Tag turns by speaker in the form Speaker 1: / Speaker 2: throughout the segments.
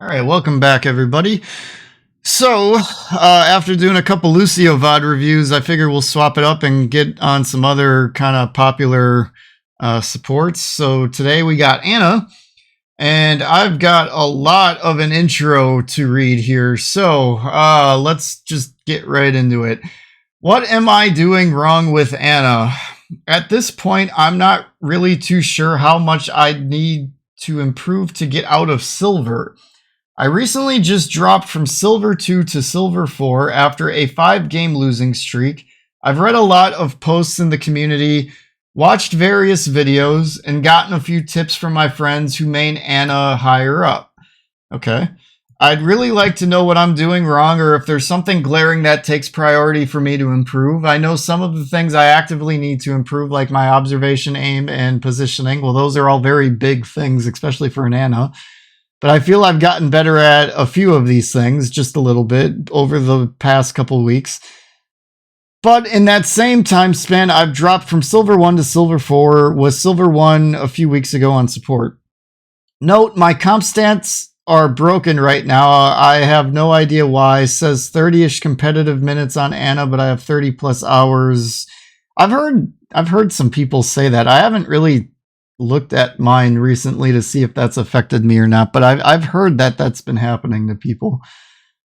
Speaker 1: All right, welcome back, everybody. So, after doing a couple Lucio VOD reviews, I figure we'll swap it up and get on some other kind of popular supports. So today we got Anna, and I've got a lot of an intro to read here. So let's just get right into it. What am I doing wrong with Anna? At this point, I'm not really too sure how much I need to improve to get out of Silver. I recently just dropped from Silver 2 to Silver 4 after a 5-game losing streak. I've read a lot of posts in the community, watched various videos, and gotten a few tips from my friends who main Anna higher up. Okay. I'd really like to know what I'm doing wrong or if there's something glaring that takes priority for me to improve. I know some of the things I actively need to improve, like my observation, aim, and positioning. Well, those are all very big things, especially for an Anna. But I feel I've gotten better at a few of these things, just a little bit, over the past couple of weeks. But in that same time span, I've dropped from Silver 1 to Silver 4, was Silver 1 a few weeks ago on support. Note, my comp stats are broken right now. I have no idea why. It says 30-ish competitive minutes on Anna, but I have 30 plus hours. I've heard some people say that. I haven't really looked at mine recently to see if that's affected me or not, but I've heard that that's been happening to people.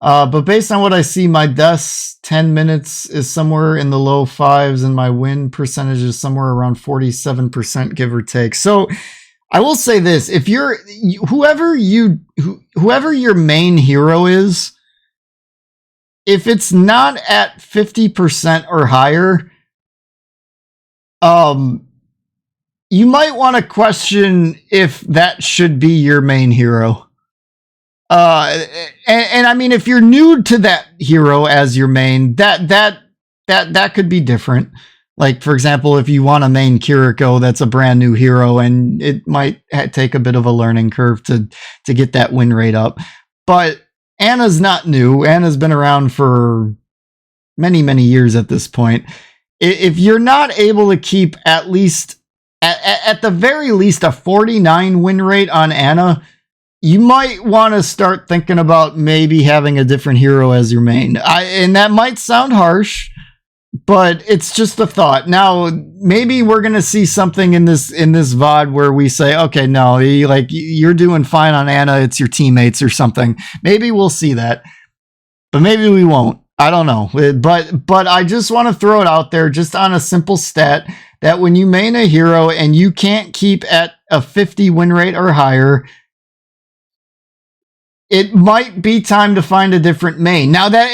Speaker 1: But based on what I see, my deaths 10 minutes is somewhere in the low 5s, and my win percentage is somewhere around 47%, give or take. So I will say this: if you're whoever your main hero is, if it's not at 50% or higher, you might want to question if that should be your main hero. And I mean, if you're new to that hero as your main, that could be different. Like, for example, if you want to main Kiriko, that's a brand new hero, and it might take a bit of a learning curve to get that win rate up. But Anna's not new. Anna's been around for many, many years at this point. If you're not able to keep at least at the very least a 49 win rate on Anna, you might want to start thinking about maybe having a different hero as your main. And that might sound harsh, but it's just a thought. Now, maybe we're going to see something in this VOD where we say, okay, no, you're doing fine on Anna, it's your teammates or something. Maybe we'll see that, but maybe we won't. I don't know. But I just want to throw it out there just on a simple stat that when you main a hero and you can't keep at a 50 win rate or higher, it might be time to find a different main. Now that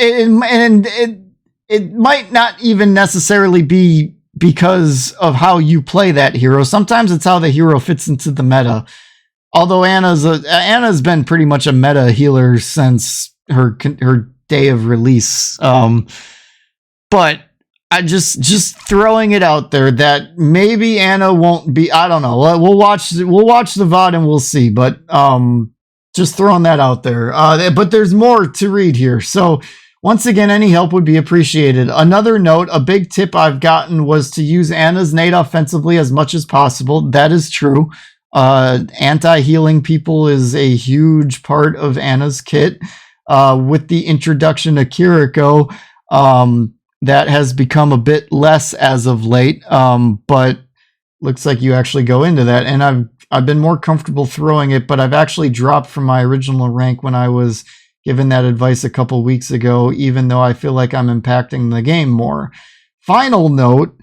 Speaker 1: it might not even necessarily be because of how you play that hero. Sometimes it's how the hero fits into the meta. Although Anna's been pretty much a meta healer since her day of release. But I just throwing it out there that maybe Anna won't be. I don't know. We'll watch the VOD and we'll see. But just throwing that out there. But there's more to read here. So once again, any help would be appreciated. Another note: a big tip I've gotten was to use Anna's nade offensively as much as possible. That is true. Anti-healing people is a huge part of Anna's kit. With the introduction of Kiriko, that has become a bit less as of late, but looks like you actually go into that. And I've been more comfortable throwing it, but I've actually dropped from my original rank when I was given that advice a couple weeks ago, even though I feel like I'm impacting the game more. Final note,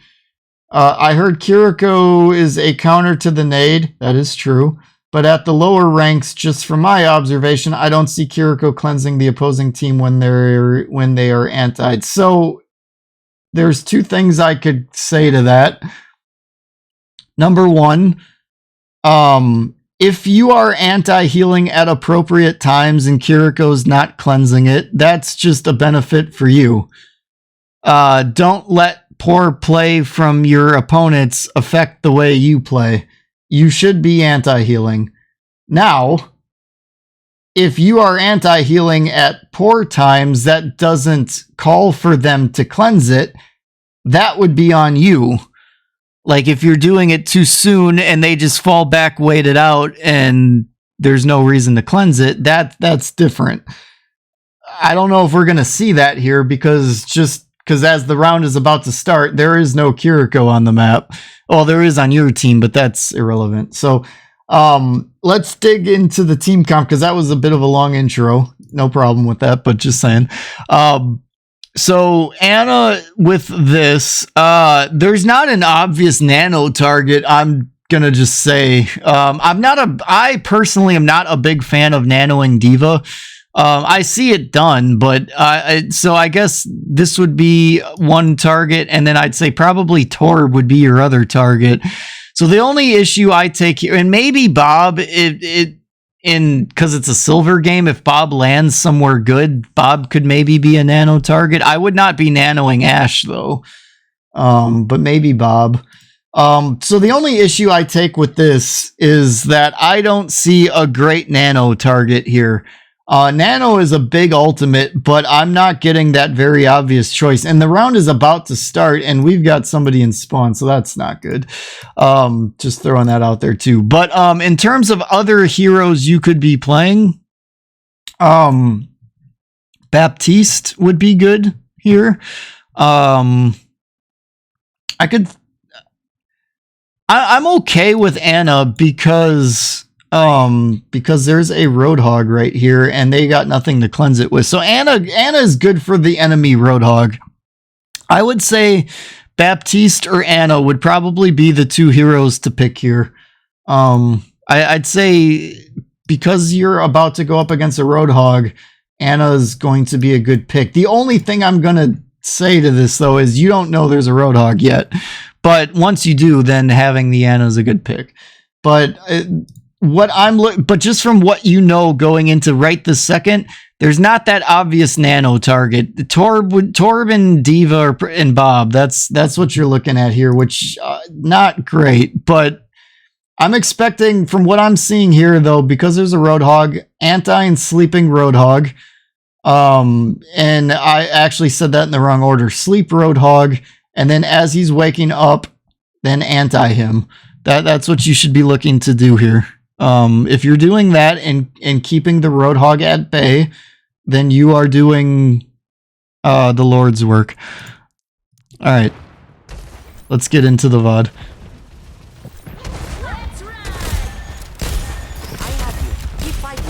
Speaker 1: I heard Kiriko is a counter to the nade. That is true. But at the lower ranks, just from my observation, I don't see Kiriko cleansing the opposing team when they are anti'd. So there's two things I could say to that. Number one, if you are anti-healing at appropriate times and Kiriko's not cleansing it, that's just a benefit for you. Don't let poor play from your opponents affect the way you play. You should be anti-healing. Now, if you are anti-healing at poor times that doesn't call for them to cleanse it, that would be on you. Like if you're doing it too soon and they just fall back, wait it out, and there's no reason to cleanse it. That's different. I don't know if we're gonna see that here because as the round is about to start, there is no Kiriko on the map. Well, there is on your team, but that's irrelevant. So let's dig into the team comp because that was a bit of a long intro. No problem with that, but just saying. So Ana with this, there's not an obvious nano target. I'm gonna just say I personally am not a big fan of nanoing D.Va. I see it done, but so I guess this would be one target, and then I'd say probably Torb would be your other target. So the only issue I take here, and maybe Bob, because it's a silver game, if Bob lands somewhere good, Bob could maybe be a nano target. I would not be nanoing Ashe though, but maybe Bob. So the only issue I take with this is that I don't see a great nano target here. Nano is a big ultimate, but I'm not getting that very obvious choice. And the round is about to start, and we've got somebody in spawn, so that's not good. Just throwing that out there too. But in terms of other heroes you could be playing, Baptiste would be good here. I'm okay with Ana because there's a Roadhog right here and they got nothing to cleanse it with. So Ana is good for the enemy Roadhog. I would say Baptiste or Ana would probably be the two heroes to pick here. I'd say because you're about to go up against a Roadhog, Ana's going to be a good pick. The only thing I'm going to say to this though is you don't know there's a Roadhog yet. But once you do, then having the Ana is a good pick. But but just from what you know going into right this second, there's not that obvious nano target. Torb and D.Va and Bob. That's what you're looking at here, which not great. But I'm expecting from what I'm seeing here though, because there's a Roadhog, anti and sleeping Roadhog. And I actually said that in the wrong order. Sleep Roadhog. And then as he's waking up, then anti him. That's what you should be looking to do here. If you're doing that and keeping the Roadhog at bay, then you are doing the Lord's work. All right, let's get into the VOD.
Speaker 2: Let's ride. I have you. Keep fighting.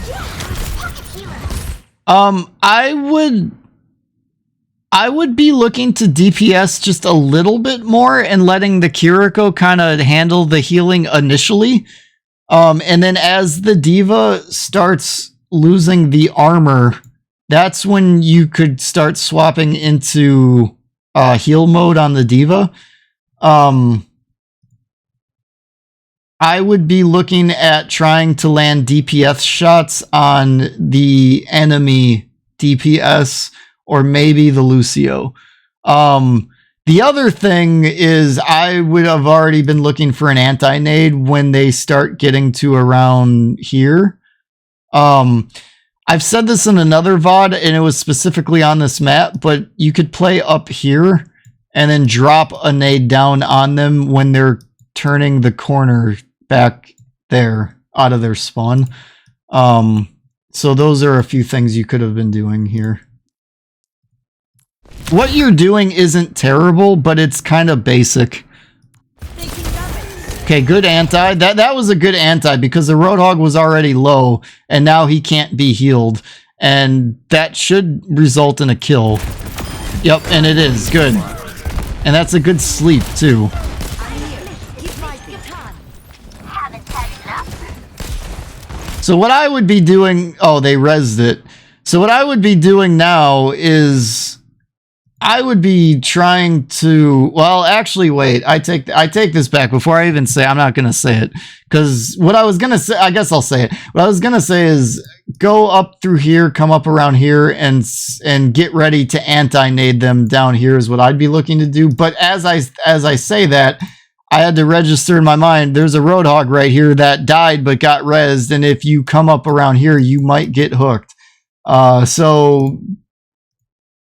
Speaker 2: Yeah, pocket healer. I would be looking to DPS just a little bit more and letting the Kiriko kind of handle the healing initially. And then as the D.Va starts losing the armor, that's when you could start swapping into heal mode on the D.Va. I would be looking at trying to land DPS shots on the enemy DPS or maybe the Lucio. The other thing is I would have already been looking for an anti-nade when they start getting to around here. I've said this in another VOD and it was specifically on this map, but you could play up here and then drop a nade down on them when they're turning the corner back there out of their spawn. So those are a few things you could have been doing here. What you're doing isn't terrible, but it's kind of basic. Okay, good anti. That was a good anti because the Roadhog was already low and now he can't be healed. And that should result in a kill. Yep, and it is. Good. And that's a good sleep, too. So what I would be doing... Oh, they rezzed it. So what I would be doing now is... I would be trying to... Well, actually, wait. I take this back. Before I even say... I'm not going to say it. Because what I was going to say... I guess I'll say it. What I was going to say is... Go up through here, come up around here, and get ready to anti-nade them down here is what I'd be looking to do. But as I say that... I had to register in my mind, there's a Roadhog right here that died but got rezzed, and if you come up around here, you might get hooked. So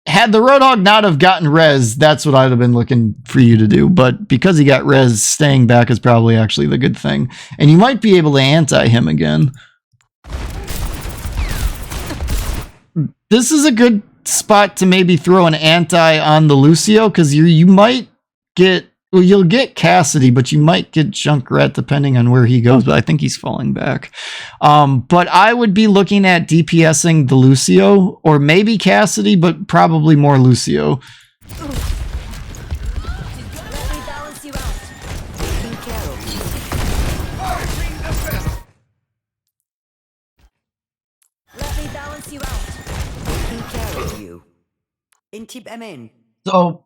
Speaker 1: had the Roadhog not have gotten res, that's what I'd have been looking for you to do. But because he got res, staying back is probably actually the good thing. And you might be able to anti him again. This is a good spot to maybe throw an anti on the Lucio, because you might get, well, you'll get Cassidy, but you might get Junkrat depending on where he goes, but I think he's falling back. But I would be looking at DPSing the Lucio, or maybe Cassidy, but probably more Lucio. So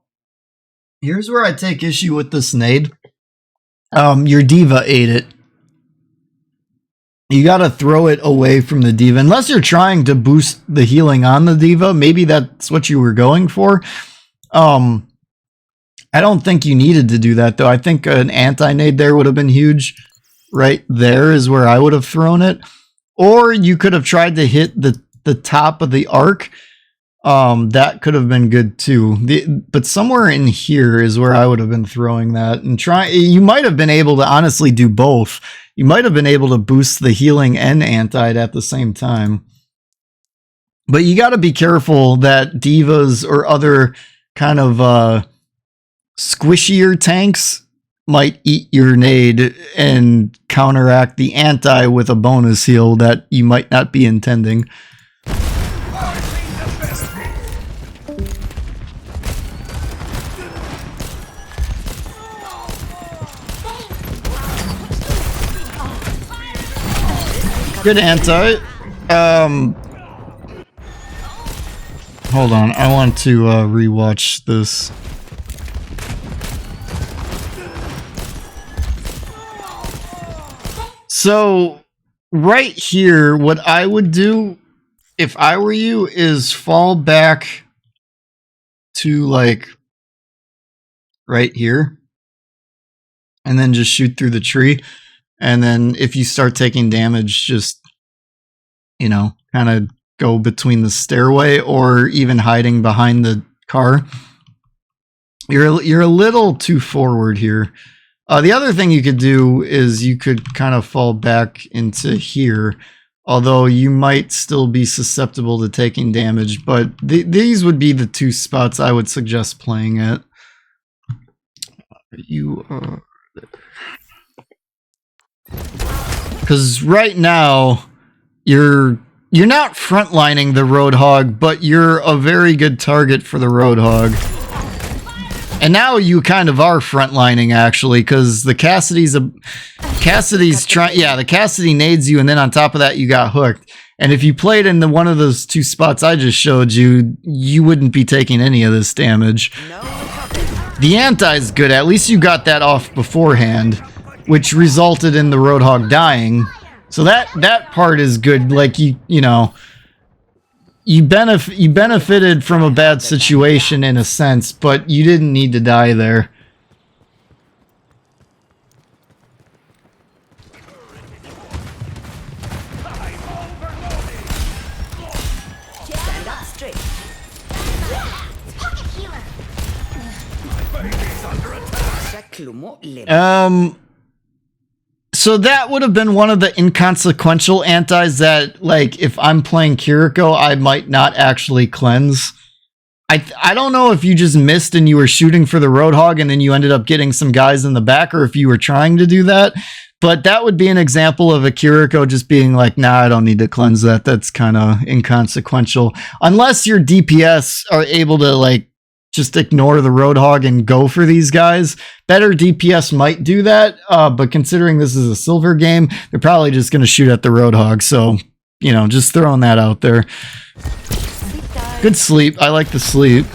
Speaker 1: here's where I take issue with this nade. Your D.Va ate it. You gotta throw it away from the D.Va. Unless you're trying to boost the healing on the D.Va, maybe that's what you were going for. I don't think you needed to do that, though. I think an anti-nade there would have been huge. Right there is where I would have thrown it. Or you could have tried to hit the top of the arc. That could have been good too. But somewhere in here is where I would have been throwing that and you might have been able to honestly do both. You might have been able to boost the healing and anti at the same time. But you got to be careful that divas or other kind of squishier tanks might eat your nade and counteract the anti with a bonus heal that you might not be intending. Good anti. Hold on, I want to rewatch this. So, right here, what I would do, if I were you, is fall back to, like, right here. And then just shoot through the tree. And then if you start taking damage, just, you know, kind of go between the stairway or even hiding behind the car. You're a little too forward here. The other thing you could do is you could kind of fall back into here, although you might still be susceptible to taking damage. But these would be the two spots I would suggest playing at. You are... Because right now, you're not frontlining the Roadhog, but you're a very good target for the Roadhog. And now you kind of are frontlining, actually, because the Cassidy's trying... Yeah, the Cassidy nades you, and then on top of that, you got hooked. And if you played in one of those two spots I just showed you, you wouldn't be taking any of this damage. The anti-is good. At least you got that off beforehand, which resulted in the Roadhog dying. So that part is good. Like, you know, you benefited from a bad situation in a sense, but you didn't need to die there. So that would have been one of the inconsequential antis that, like, if I'm playing Kiriko, I might not actually cleanse. I don't know if you just missed and you were shooting for the Roadhog and then you ended up getting some guys in the back, or if you were trying to do that. But that would be an example of a Kiriko just being like, nah, I don't need to cleanse that. That's kind of inconsequential. Unless your DPS are able to, like, just ignore the Roadhog and go for these guys. Better DPS might do that, but considering this is a silver game, they're probably just going to shoot at the Roadhog. So, you know, just throwing that out there. Good sleep. I like the sleep.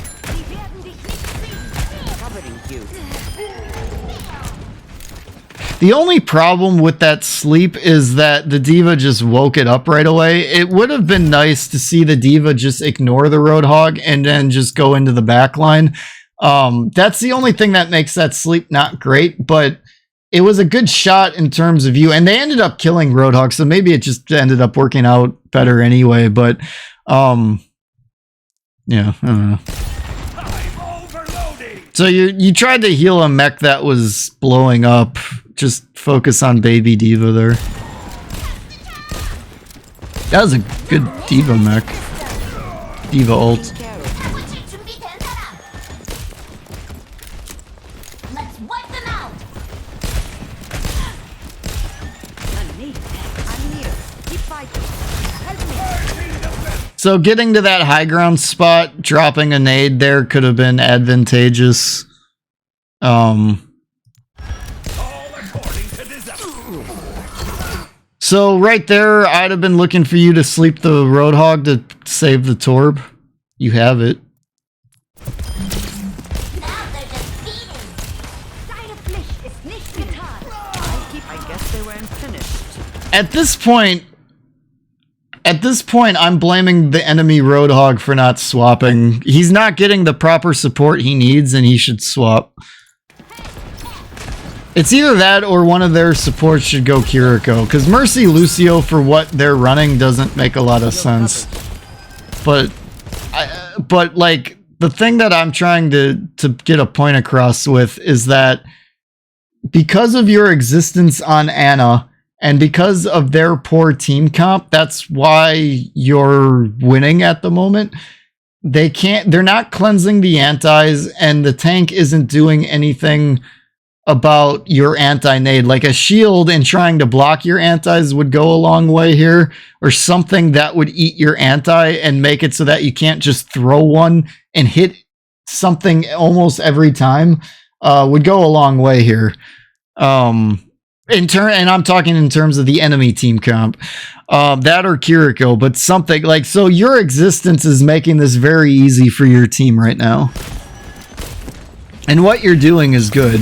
Speaker 1: The only problem with that sleep is that the D.Va just woke it up right away. It would have been nice to see the D.Va just ignore the Roadhog and then just go into the back line. That's the only thing that makes that sleep not great, but it was a good shot in terms of you. And they ended up killing Roadhog, so maybe it just ended up working out better anyway. But Yeah, I don't know. So you tried to heal a mech that was blowing up. Just focus on baby D.Va there. That was a good D.Va mech. D.Va ult. So getting to that high ground spot, dropping a nade there could have been advantageous. So right there, I'd have been looking for you to sleep the Roadhog to save the Torb. You have it. At this point, I'm blaming the enemy Roadhog for not swapping. He's not getting the proper support he needs, and he should swap. It's either that or one of their supports should go Kiriko, because Mercy Lucio for what they're running doesn't make a lot of sense. But like, the thing that I'm trying to get a point across with is that because of your existence on Ana, and because of their poor team comp, that's why you're winning at the moment. They're not cleansing the antis, and the tank isn't doing anything about your anti-nade. Like a shield and trying to block your antis would go a long way here, or something that would eat your anti and make it so that you can't just throw one and hit something almost every time, would go a long way here. And I'm talking in terms of the enemy team comp, that or Kiriko, but something like, so your existence is making this very easy for your team right now. And what you're doing is good.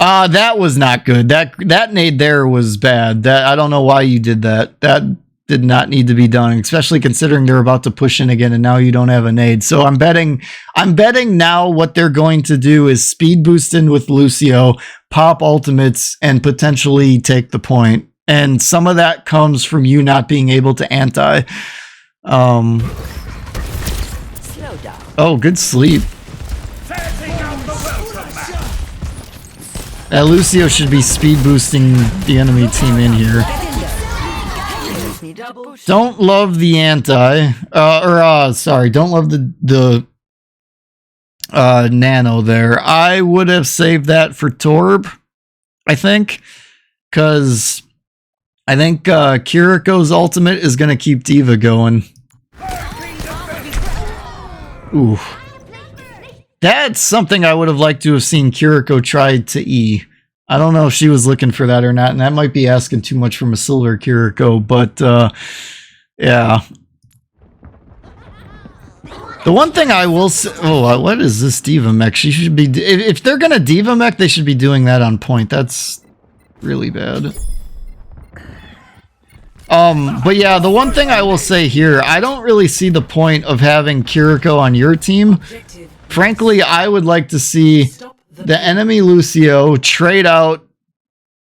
Speaker 1: That was not good. That nade there was bad. I don't know why you did that. That did not need to be done, especially considering they're about to push in again and now you don't have a nade. So I'm betting now what they're going to do is speed boost in with Lucio, pop ultimates, and potentially take the point. And some of that comes from you not being able to anti. Oh, good sleep. Lucio should be speed boosting the enemy team in here. Don't love the anti, don't love the nano there. I would have saved that for Torb, I think, because I think Kiriko's ultimate is going to keep D.Va going. Ooh. That's something I would have liked to have seen Kiriko try to E. I don't know if she was looking for that or not, and that might be asking too much from a silver Kiriko, but yeah. The one thing I will say... Oh, what is this D.Va mech? She should be... If they're going to D.Va mech, they should be doing that on point. That's really bad. But yeah, the one thing I will say here, I don't really see the point of having Kiriko on your team. Frankly, I would like to see the enemy Lucio trade out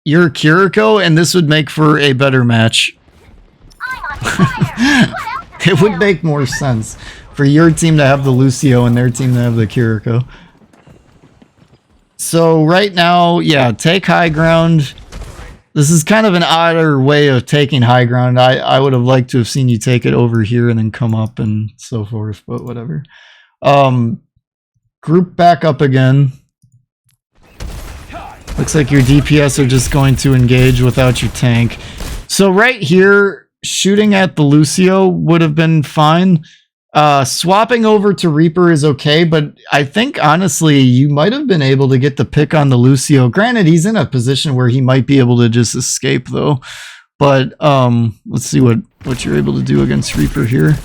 Speaker 1: your Kiriko, and this would make for a better match. It would make more sense for your team to have the Lucio and their team to have the Kiriko. So right now, yeah, take high ground. This is kind of an odder way of taking high ground. I would have liked to have seen you take it over here and then come up and so forth, but whatever. Group back up again. Looks like your DPS are just going to engage without your tank. So right here, shooting at the Lucio would have been fine. Swapping over to Reaper is okay, but I think honestly you might have been able to get the pick on the Lucio. Granted, he's in a position where he might be able to just escape though. But let's see what you're able to do against Reaper here.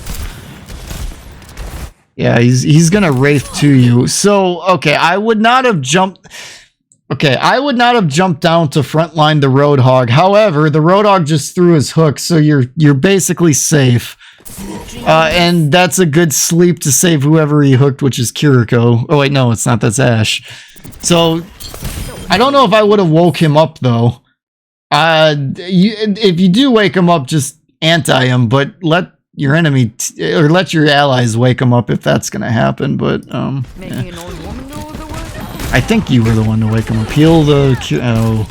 Speaker 1: Yeah, he's gonna Wraith to you. So okay, I would not have jumped down to frontline the Roadhog. However, the Roadhog just threw his hook, so you're basically safe. And that's a good sleep to save whoever he hooked, which is Kiriko. Oh wait, no, it's not. That's Ashe. So I don't know if I would have woke him up though. If you do wake him up, just anti him, but let your enemy or let your allies wake them up if that's gonna happen. But yeah. I think you were the one to wake them up. Heal the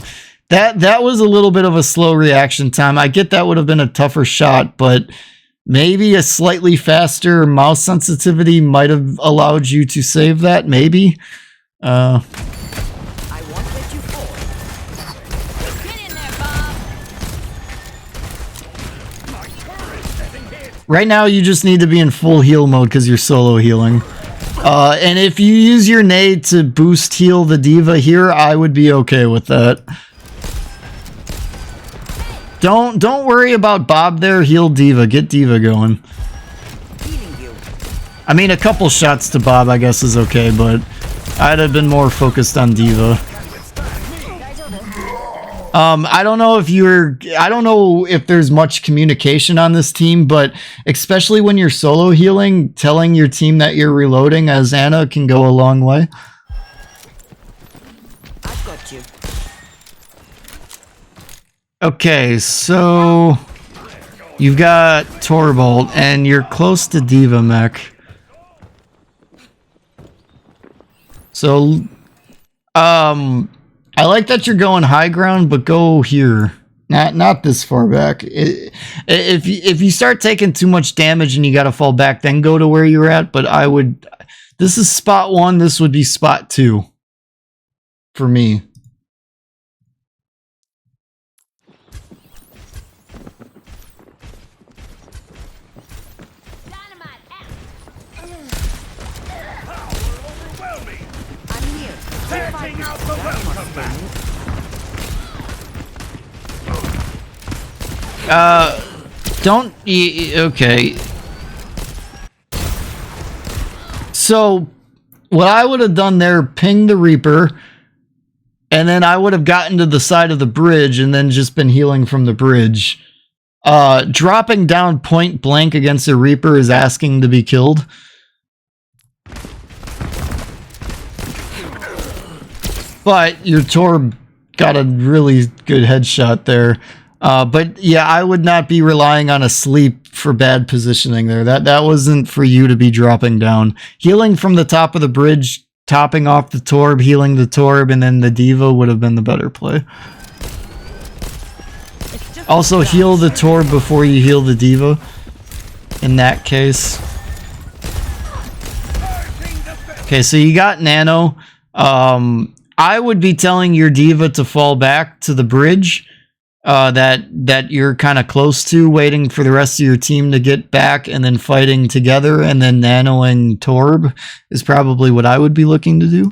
Speaker 1: that was a little bit of a slow reaction time. I get that would have been a tougher shot, but maybe a slightly faster mouse sensitivity might have allowed you to save that. Maybe. Right now, you just need to be in full heal mode because you're solo healing. And if you use your nade to boost heal the D.Va here, I would be okay with that. Don't worry about Bob there. Heal D.Va. Get D.Va going. I mean, a couple shots to Bob, I guess, is okay, but I'd have been more focused on D.Va. I don't know if there's much communication on this team, but especially when you're solo healing, telling your team that you're reloading as Ana can go a long way.
Speaker 3: I've got you.
Speaker 1: Okay, so you've got Torbolt and you're close to D.Va Mech. So, I like that you're going high ground, but go here. Not this far back. If you start taking too much damage and you got to fall back, then go to where you're at. But I would. This is spot 1. This would be spot 2 for me. Okay. So, what I would have done there, ping the Reaper, and then I would have gotten to the side of the bridge and then just been healing from the bridge. Dropping down point blank against a Reaper is asking to be killed. But your Torb got a really good headshot there. But yeah, I would not be relying on a sleep for bad positioning there. That wasn't for you to be dropping down. Healing from the top of the bridge, topping off the Torb, healing the Torb, and then the D.Va would have been the better play. Also, heal the Torb before you heal the D.Va. In that case. Okay, so you got Nano. I would be telling your D.Va to fall back to the bridge that you're kind of close to, waiting for the rest of your team to get back and then fighting together, and then nanoing Torb is probably what I would be looking to do.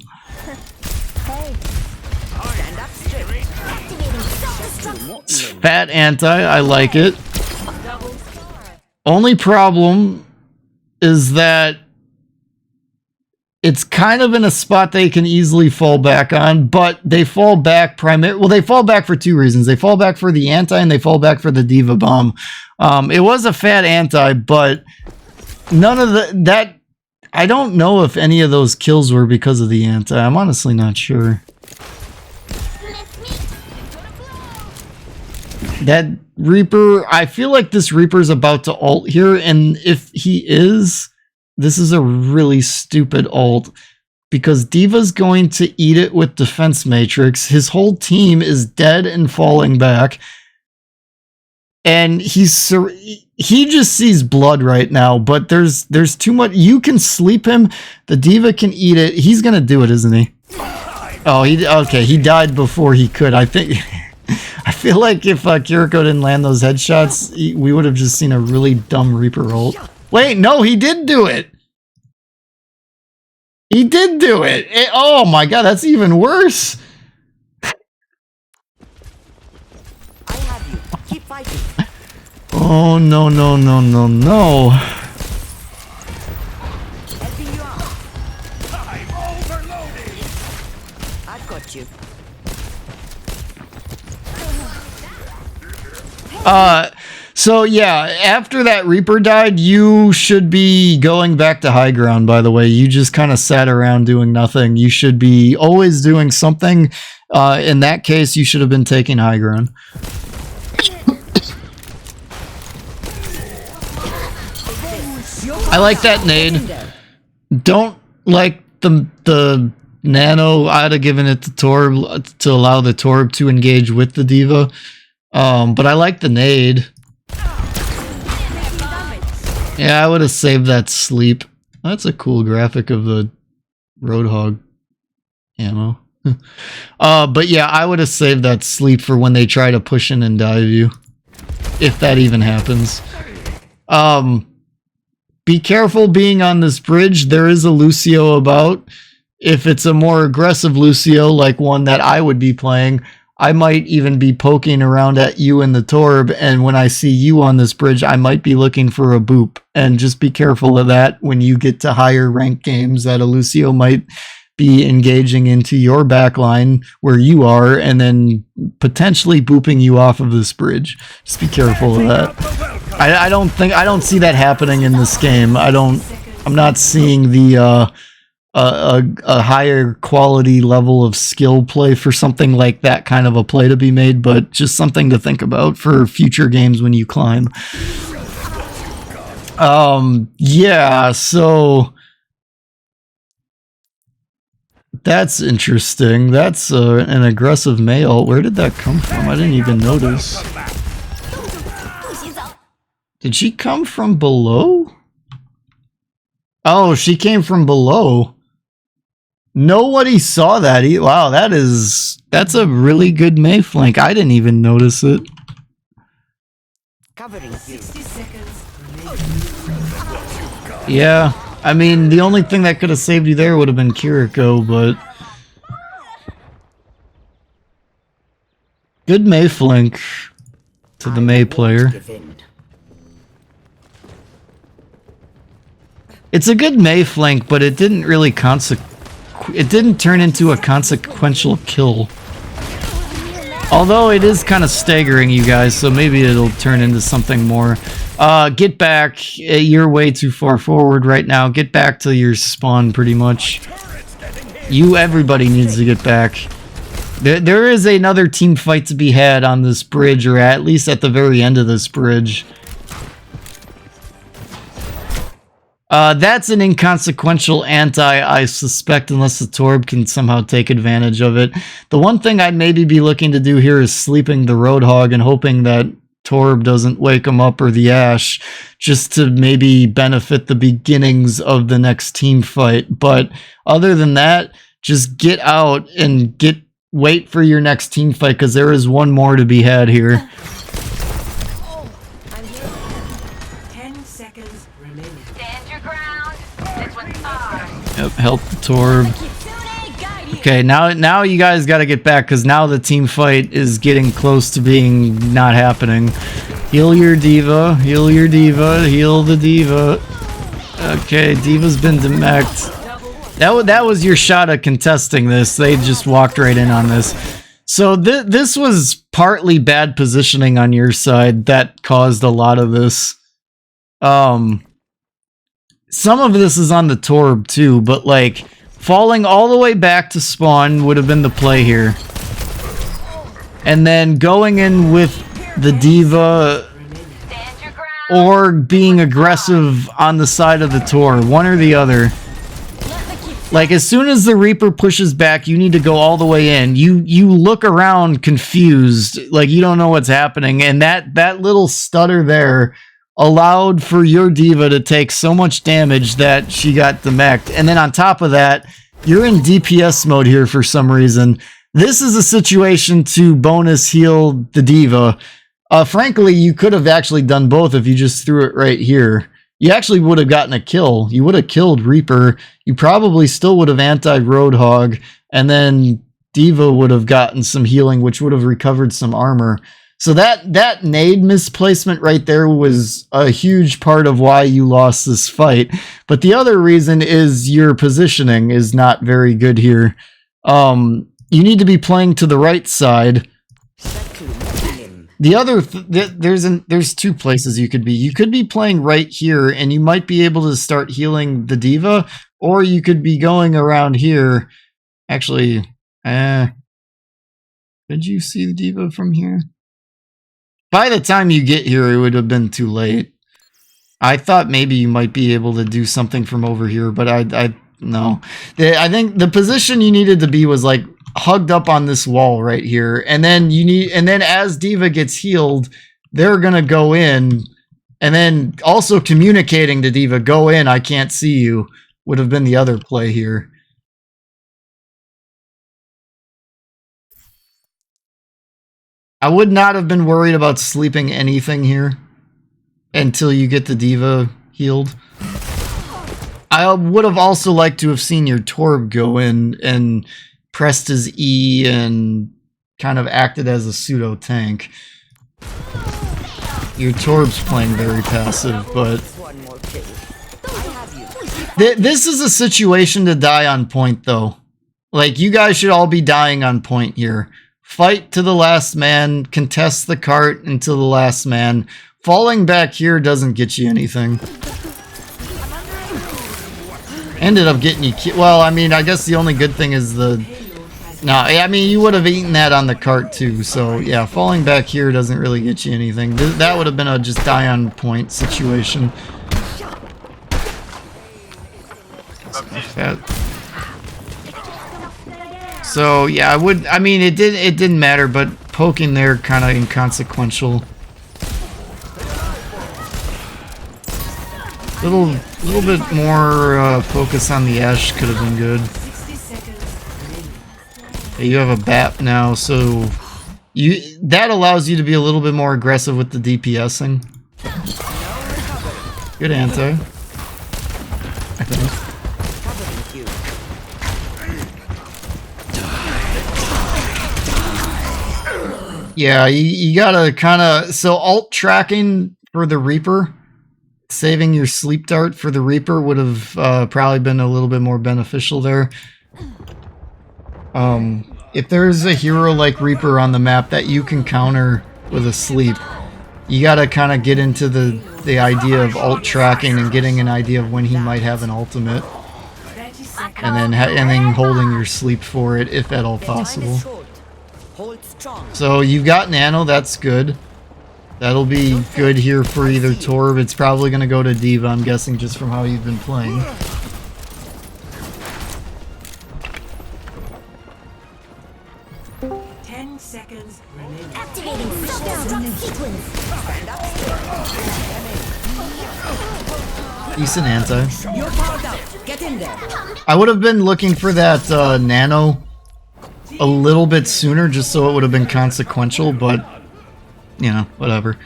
Speaker 1: Fat anti, I like it. Only problem is that it's kind of in a spot they can easily fall back on, but they fall back they fall back for 2 reasons. They fall back for the anti and they fall back for the D.Va bomb. It was a fat anti, but none of that. I don't know if any of those kills were because of the anti. I'm honestly not sure. That Reaper, I feel like this Reaper's about to ult here, and if he is, this is a really stupid ult, because D.Va's going to eat it with Defense Matrix. His whole team is dead and falling back, and he just sees blood right now, but there's too much. You can sleep him, the D.Va can eat it. He's gonna do it, isn't he? Oh, he died before he could. I feel like if Kiriko didn't land those headshots, we would have just seen a really dumb Reaper ult. Wait, no, he did do it. He did do it. Oh my god, that's even worse.
Speaker 3: I have you. Keep fighting.
Speaker 1: Oh no.
Speaker 3: Helping you out. I'm overloaded. I've got you.
Speaker 1: So yeah, after that Reaper died, you should be going back to high ground, by the way. You just kind of sat around doing nothing. You should be always doing something. In that case, you should have been taking high ground. I like that nade. Don't like the nano. I'd have given it to Torb to allow the Torb to engage with the diva. But I like the nade. Yeah, I would have saved that sleep. That's a cool graphic of the Roadhog ammo. But yeah, I would have saved that sleep for when they try to push in and dive you. If that even happens. Be careful being on this bridge. There is a Lucio about. If it's a more aggressive Lucio, like one that I would be playing, I might even be poking around at you in the Torb, and when I see you on this bridge, I might be looking for a boop. And just be careful of that when you get to higher ranked games, that a Lucio might be engaging into your backline where you are, and then potentially booping you off of this bridge. Just be careful of that. I don't see that happening in this game. I'm not seeing the a higher quality level of skill play for something like that kind of a play to be made, but just something to think about for future games when you climb. Yeah, so that's interesting. That's an aggressive male. Where did that come from? I didn't even notice. Did she come from below? Oh, she came from below. Nobody saw that. Wow, that's a really good Mei flank. I didn't even notice it. Yeah, I mean, the only thing that could have saved you there would have been Kiriko, but good Mei flank to the Mei player. It's a good Mei flank, but it didn't really it didn't turn into a consequential kill. Although it is kind of staggering, you guys, so maybe it'll turn into something more. Get back. You're way too far forward right now. Get back to your spawn, pretty much. Everybody needs to get back. There is another team fight to be had on this bridge, or at least at the very end of this bridge. That's an inconsequential anti, I suspect, unless the Torb can somehow take advantage of it. The one thing I'd maybe be looking to do here is sleeping the Roadhog and hoping that Torb doesn't wake him up, or the Ash, just to maybe benefit the beginnings of the next team fight. But other than that, just get out and wait for your next team fight, because there is one more to be had here. Yep, help the Torb. Okay, now you guys got to get back, because now the team fight is getting close to being not happening. Heal your diva, heal your diva, heal the diva. Okay, diva's been demeched. That was your shot at contesting this. They just walked right in on this. So this was partly bad positioning on your side that caused a lot of this. Some of this is on the Torb too, but like falling all the way back to spawn would have been the play here. And then going in with the diva or being aggressive on the side of the Torb, one or the other. Like, as soon as the Reaper pushes back, you need to go all the way in. You look around confused, like you don't know what's happening, and that little stutter there allowed for your diva to take so much damage that she got demeched. And then on top of that, you're in DPS mode here for some reason. This is a situation to bonus heal the diva. Frankly, you could have actually done both if you just threw it right here. You actually would have gotten a kill. You would have killed Reaper. You probably still would have anti-Roadhog, and then diva would have gotten some healing, which would have recovered some armor. So that nade misplacement right there was a huge part of why you lost this fight. But the other reason is your positioning is not very good here. You need to be playing to the right side. The other there's two places you could be. You could be playing right here, and you might be able to start healing the diva, or you could be going around here. Actually, could you see the diva from here? By the time you get here, it would have been too late. I thought maybe you might be able to do something from over here, but I no. I think the position you needed to be was like hugged up on this wall right here, and then as D.Va gets healed, they're gonna go in, and then also communicating to D.Va, go in, I can't see you, would have been the other play here. I would not have been worried about sleeping anything here until you get the D.Va healed. I would have also liked to have seen your Torb go in and pressed his E and kind of acted as a pseudo tank. Your Torb's playing very passive, but this is a situation to die on point, though. Like, you guys should all be dying on point here. Fight to the last man, contest the cart until the last man. Falling back here doesn't get you anything. Ended up getting you well, I mean, I guess the only good thing is the... No, I mean, you would have eaten that on the cart too, so yeah, falling back here doesn't really get you anything. That would have been a just die on point situation. So yeah, I mean, it didn't matter, but poking there kind of inconsequential. Little bit more focus on the Ashe could have been good. You have a BAP now, so that allows you to be a little bit more aggressive with the DPSing. Good anti, I think. Yeah, you gotta kind of... So alt tracking for the Reaper, saving your sleep dart for the Reaper would have probably been a little bit more beneficial there. If there's a hero like Reaper on the map that you can counter with a sleep, you gotta kind of get into the idea of alt tracking and getting an idea of when he might have an ultimate, and then holding your sleep for it if at all possible. So you've got Nano, that's good. That'll be good here for either Torb. It's probably going to go to D.Va, I'm guessing, just from how you've been playing. Decent anti. I would have been looking for that Nano a little bit sooner, just so it would have been consequential, but, you know, whatever.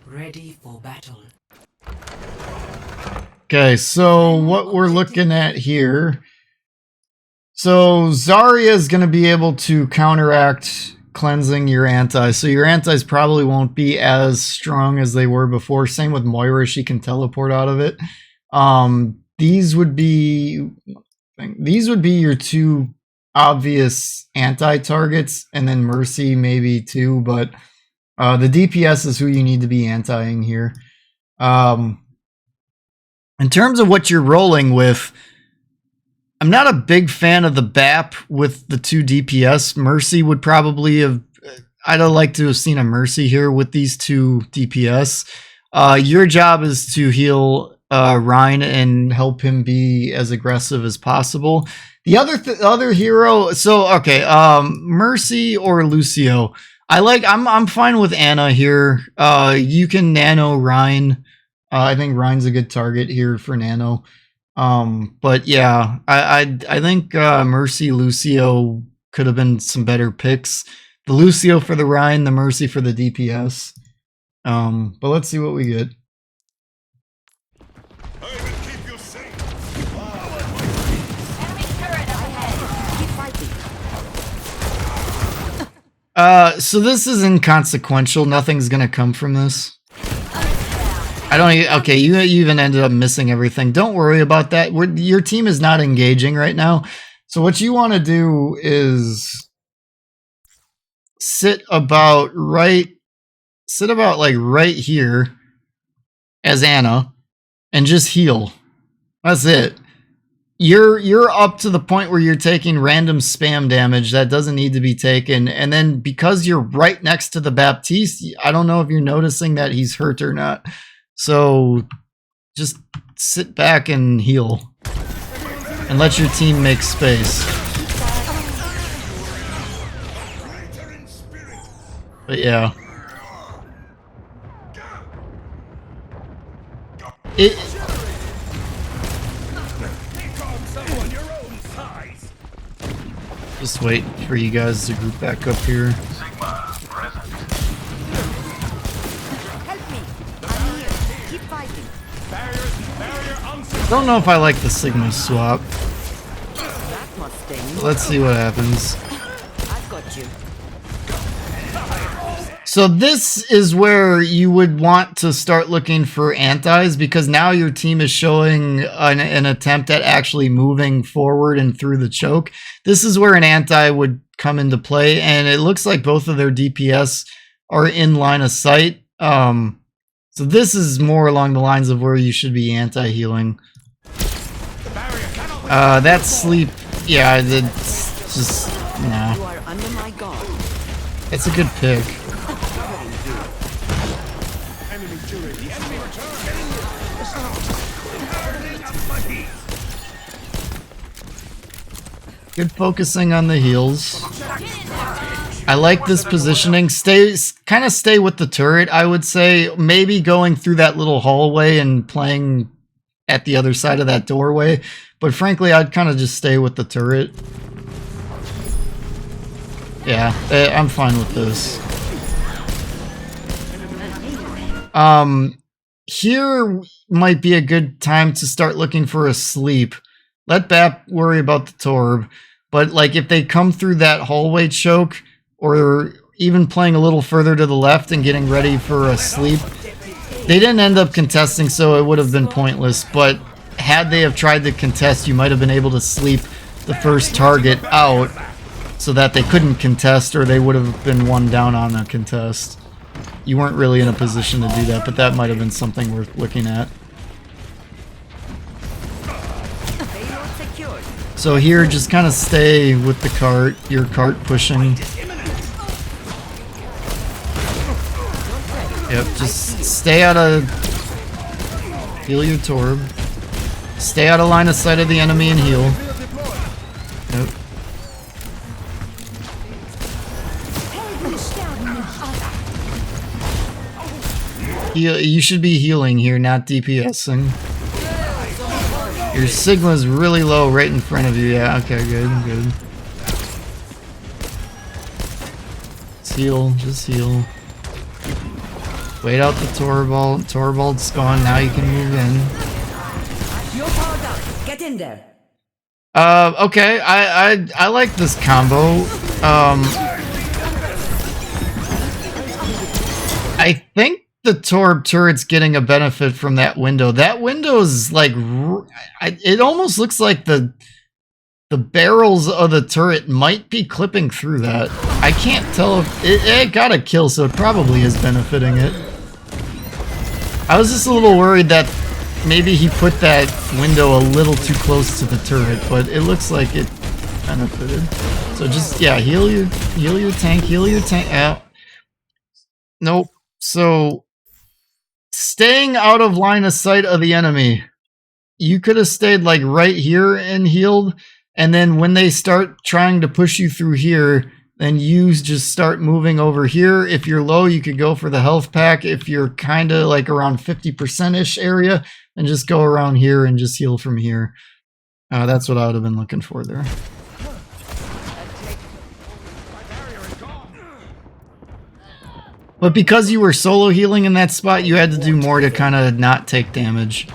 Speaker 4: Ready for battle.
Speaker 1: Okay, so what we're looking at here... So Zarya is going to be able to counteract cleansing your anti, so your antis probably won't be as strong as they were before. Same with Moira, she can teleport out of it. These would be your two obvious anti-targets, and then Mercy maybe too, but the DPS is who you need to be anti-ing here. In terms of what you're rolling with, I'm not a big fan of the BAP with the two DPS. Mercy would probably have... I'd have liked to have seen a Mercy here with these two DPS. Your job is to heal Ryan and help him be as aggressive as possible. The other hero... So, okay, Mercy or Lucio. I'm fine with Anna here. You can nano Ryan. I think Ryan's a good target here for nano. But yeah, I think Mercy, Lucio could have been some better picks. The Lucio for the Ryan, the Mercy for the DPS. But let's see what we get. So this is inconsequential. Nothing's gonna come from this. Okay, you even ended up missing everything. Don't worry about that. Your team is not engaging right now. So what you want to do is sit about like right here as Anna and just heal. That's it. you're up to the point where you're taking random spam damage that doesn't need to be taken, and then because you're right next to the Baptiste, I don't know if you're noticing that he's hurt or not. So just sit back and heal and let your team make space. But yeah, just wait for you guys to group back up here.
Speaker 4: Help me. I'm here. Keep fighting.
Speaker 1: Don't know if I like the Sigma swap.
Speaker 4: That must sting.
Speaker 1: Let's see what happens.
Speaker 4: I've got you.
Speaker 1: So this is where you would want to start looking for antis, because now your team is showing an attempt at actually moving forward and through the choke. This is where an anti would come into play, and it looks like both of their DPS are in line of sight. So this is more along the lines of where you should be anti-healing. That sleep, yeah, it's just, nah.
Speaker 4: You are under my guard.
Speaker 1: It's a good pick. Good focusing on the heals. I like this positioning. Kind of stay with the turret, I would say. Maybe going through that little hallway and playing at the other side of that doorway. But frankly, I'd kind of just stay with the turret. Yeah, I'm fine with this. Here might be a good time to start looking for a sleep. Let Bap worry about the Torb. But like if they come through that hallway choke, or even playing a little further to the left and getting ready for a sleep, they didn't end up contesting, so it would have been pointless. But had they have tried to contest, you might have been able to sleep the first target out so that they couldn't contest, or they would have been one down on a contest. You weren't really in a position to do that, but that might have been something worth looking at. So here, just kind of stay with the cart, your cart pushing. Yep, just stay out of... Heal your Torb. Stay out of line of sight of the enemy and heal. Yep. You should be healing here, not DPSing. Your Sigma's really low right in front of you. Yeah, okay, good. Just heal, just heal. Wait out the Torvald. Torvald's gone, now you can move in.
Speaker 4: You're powered up. Get in there.
Speaker 1: Okay, I like this combo. I think the Torb turret's getting a benefit from that window. That window is like, it almost looks like the barrels of the turret might be clipping through that. I can't tell if it got a kill, so it probably is benefiting it. I was just a little worried that maybe he put that window a little too close to the turret, but it looks like it benefited. So just, yeah, heal your tank, heal your tank out. Nope. So staying out of line of sight of the enemy. You could have stayed like right here and healed, and then when they start trying to push you through here, then you just start moving over here. If you're low, you could go for the health pack. If you're kind of like around 50%-ish area, then just go around here and just heal from here. That's what I would have been looking for there. But because you were solo healing in that spot, you had to do more to kind of not take damage.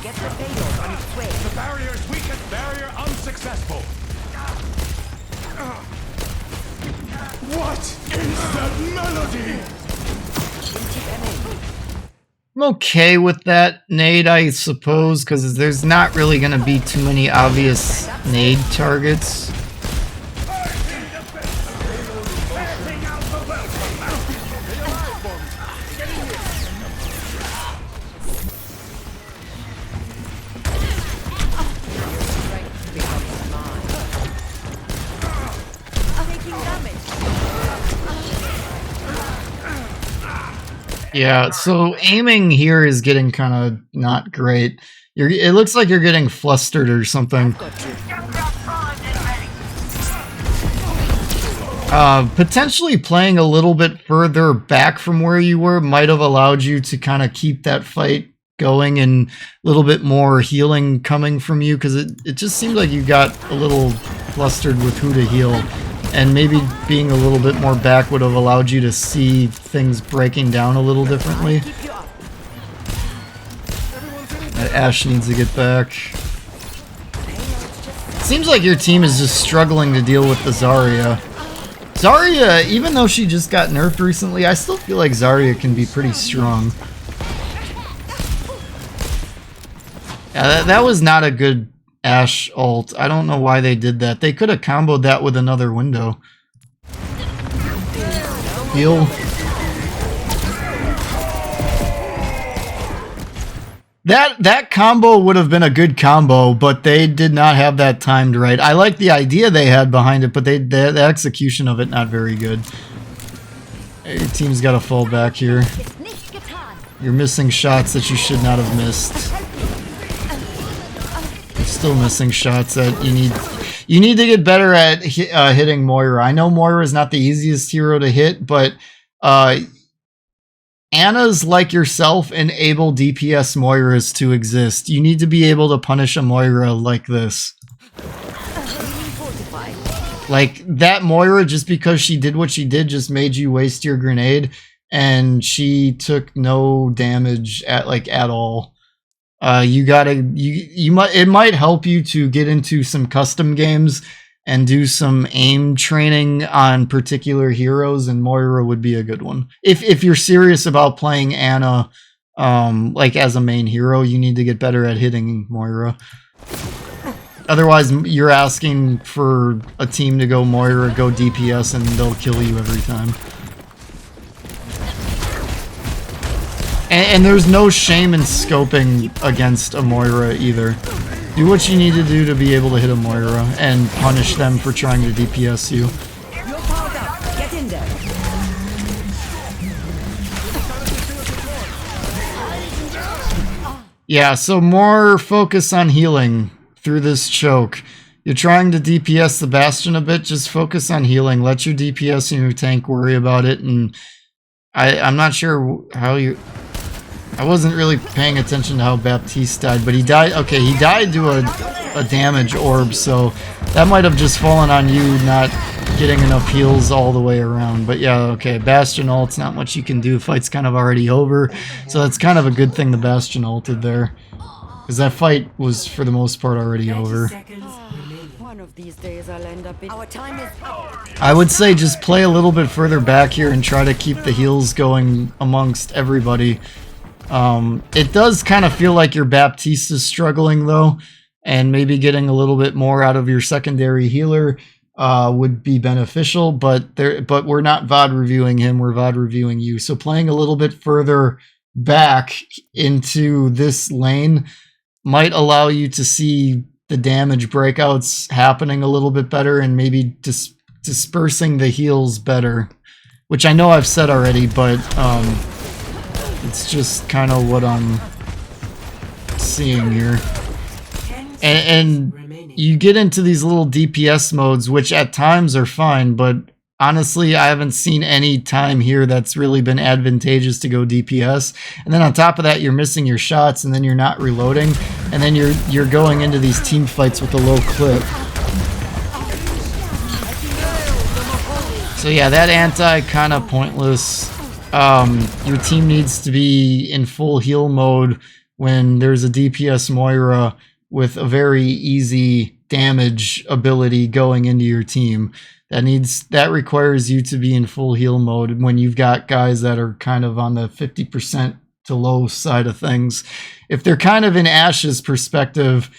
Speaker 4: Get the payload on its way.
Speaker 3: The barrier's weakened. Barrier unsuccessful. What is that melody?
Speaker 1: I'm okay with that nade, I suppose, because there's not really going to be too many obvious nade targets. Yeah, so aiming here is getting kind of not great. It looks like you're getting flustered or something.
Speaker 4: Got you.
Speaker 1: Potentially playing a little bit further back from where you were might have allowed you to kind of keep that fight going and a little bit more healing coming from you, because it just seemed like you got a little flustered with who to heal, and maybe being a little bit more back would have allowed you to see things breaking down a little differently.
Speaker 4: Keep you up.
Speaker 1: Ash needs to get back. Seems like your team is just struggling to deal with the Zarya. Zarya, even though she just got nerfed recently, I still feel like Zarya can be pretty strong. Yeah, that was not a good Ashe ult. I don't know why they did that. They could have comboed that with another window. Heal. That combo would have been a good combo, but they did not have that timed right. I like the idea they had behind it, but the execution of it not very good. Your team's got to fall back here. You're missing shots that you should not have missed. You're still missing shots that you need. You need to get better at hitting Moira. I know Moira is not the easiest hero to hit, but Ana's, like yourself, enable DPS Moiras to exist. You need to be able to punish a Moira like this. Like, that Moira, just because she did what she did, just made you waste your grenade, and she took no damage at all. It might help you to get into some custom games and do some aim training on particular heroes, and Moira would be a good one. If you're serious about playing Ana, like as a main hero, you need to get better at hitting Moira. Otherwise, you're asking for a team to go Moira, go DPS, and they'll kill you every time. And there's no shame in scoping against a Moira either. Do what you need to do to be able to hit a Moira and punish them for trying to DPS you.
Speaker 4: You're powered up. Get in there.
Speaker 1: Yeah, so more focus on healing through this choke. You're trying to DPS the Bastion a bit, just focus on healing. Let your DPS and your tank worry about it, and I'm not sure how you... I wasn't really paying attention to how Baptiste died, but he died... Okay, he died to a damage orb, so that might have just fallen on you not getting enough heals all the way around. But yeah, okay, Bastion ult's not much you can do. Fight's kind of already over, so that's kind of a good thing the Bastion ulted there, because that fight was, for the most part, already over.
Speaker 4: One of these days I'll end up in... Our time is up.
Speaker 1: I would say just play a little bit further back here and try to keep the heals going amongst everybody. It does kind of feel like your Baptiste is struggling though, and maybe getting a little bit more out of your secondary healer would be beneficial, but we're not VOD reviewing him, we're VOD reviewing you. So playing a little bit further back into this lane might allow you to see the damage breakouts happening a little bit better, and maybe dispersing the heals better, which I know I've said already, but it's just kind of what I'm seeing here. And you get into these little DPS modes, which at times are fine, but honestly, I haven't seen any time here that's really been advantageous to go DPS. And then on top of that, you're missing your shots, and then you're not reloading, and then you're going into these team fights with a low clip. So yeah, that anti kind of pointless. Your team needs to be in full heal mode when there's a DPS Moira with a very easy damage ability going into your team. That requires you to be in full heal mode when you've got guys that are kind of on the 50% to low side of things. If they're kind of in Ashe's perspective,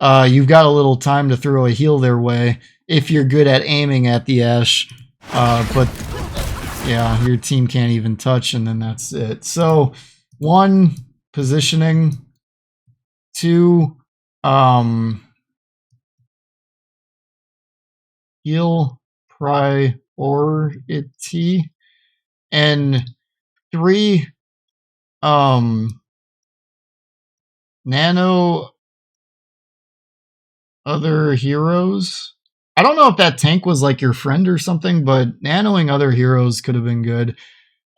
Speaker 1: you've got a little time to throw a heal their way if you're good at aiming at the Ashe. But yeah, your team can't even touch, and then that's it. So 1, positioning. 2, heal priority, and 3,
Speaker 2: Nano other heroes. I don't know if that tank was like your friend or something, but nanoing other heroes could have been good.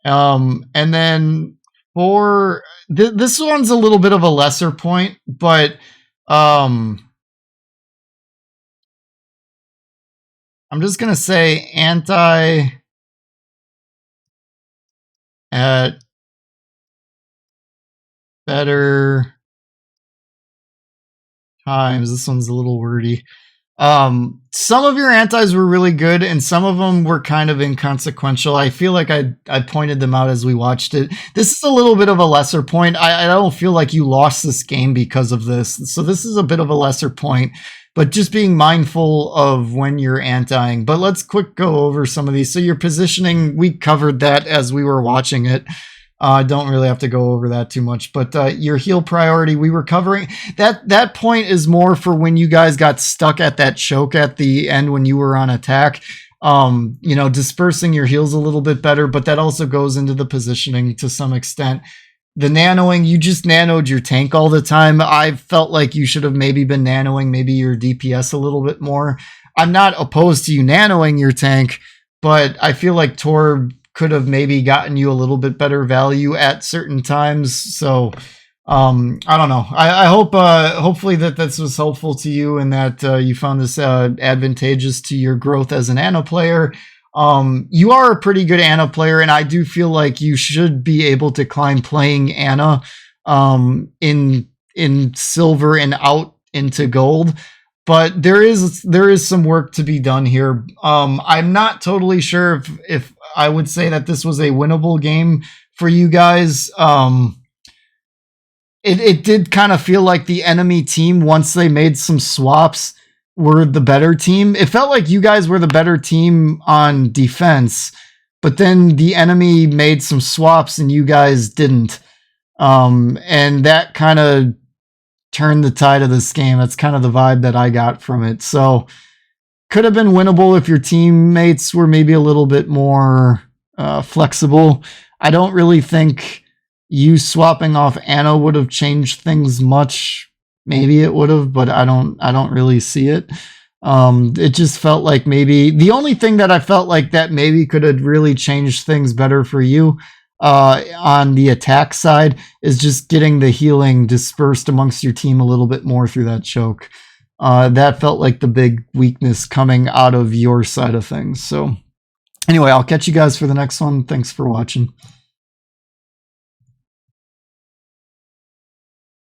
Speaker 2: And then for this one's a little bit of a lesser point, but I'm just gonna say anti at better times. This one's a little wordy. Some of your antis were really good, and some of them were kind of inconsequential. I feel like I pointed them out as we watched it. This is a little bit of a lesser point. I don't feel like you lost this game because of this. So this is a bit of a lesser point, but just being mindful of when you're antiing. But let's quick go over some of these. So your positioning, we covered that as we were watching it. I don't really have to go over that too much, but your heal priority, we were covering that point is more for when you guys got stuck at that choke at the end when you were on attack. Dispersing your heals a little bit better, but that also goes into the positioning to some extent. The nanoing, you just nanoed your tank all the time. I felt like you should have maybe been nanoing maybe your DPS a little bit more. I'm not opposed to you nanoing your tank, but I feel like Torb could have maybe gotten you a little bit better value at certain times. So I don't know. I hope hopefully that this was helpful to you and that you found this advantageous to your growth as an Ana player. You are a pretty good Ana player, and I do feel like you should be able to climb playing Ana in silver and out into gold. But there is some work to be done here. I'm not totally sure if I would say that this was a winnable game for you guys. It did kind of feel like the enemy team, once they made some swaps, were the better team. It felt like you guys were the better team on defense, but then the enemy made some swaps and you guys didn't. And that kind of turned the tide of this game. That's kind of the vibe that I got from it. So could have been winnable if your teammates were maybe a little bit more flexible. I don't really think you swapping off Ana would have changed things much. Maybe it would have, but I don't really see it. It just felt like maybe the only thing that I felt like that maybe could have really changed things better for you on the attack side is just getting the healing dispersed amongst your team a little bit more through that choke. That felt like the big weakness coming out of your side of things. So anyway, I'll catch you guys for the next one. Thanks for watching.